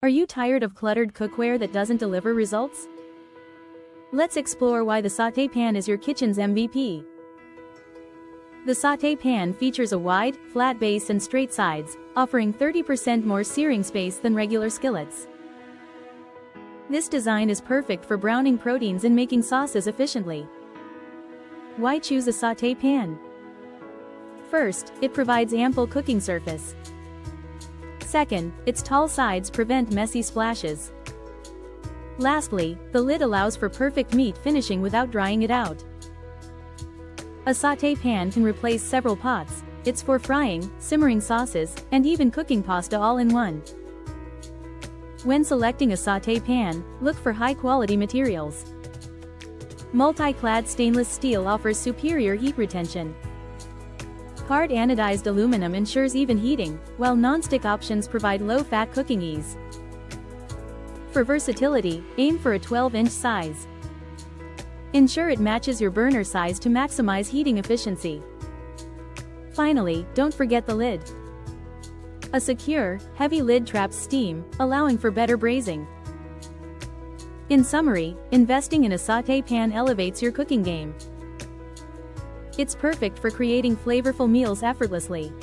Are you tired of cluttered cookware that doesn't deliver results? Let's explore why the Saut pan is your kitchen's MVP. The Saut pan features a wide, flat base and straight sides, offering 30% more searing space than regular skillets. This design is perfect for browning proteins and making sauces efficiently. Why choose a Saut pan? First, it provides ample cooking surface. Second, its tall sides prevent messy splashes. Lastly, the lid allows for perfect meat finishing without drying it out. A Saut pan can replace several pots. It's for frying, simmering sauces, and even cooking pasta all in one. When selecting a Saut pan, look for high-quality materials. Multi-clad stainless steel offers superior heat retention. Hard anodized aluminum ensures even heating, while non-stick options provide low-fat cooking ease. For versatility, aim for a 12-inch size. Ensure it matches your burner size to maximize heating efficiency. Finally, don't forget the lid. A secure, heavy lid traps steam, allowing for better braising. In summary, investing in a Saut pan elevates your cooking game. It's perfect for creating flavorful meals effortlessly.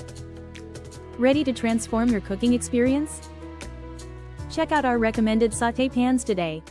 Ready to transform your cooking experience? Check out our recommended Saut pans today.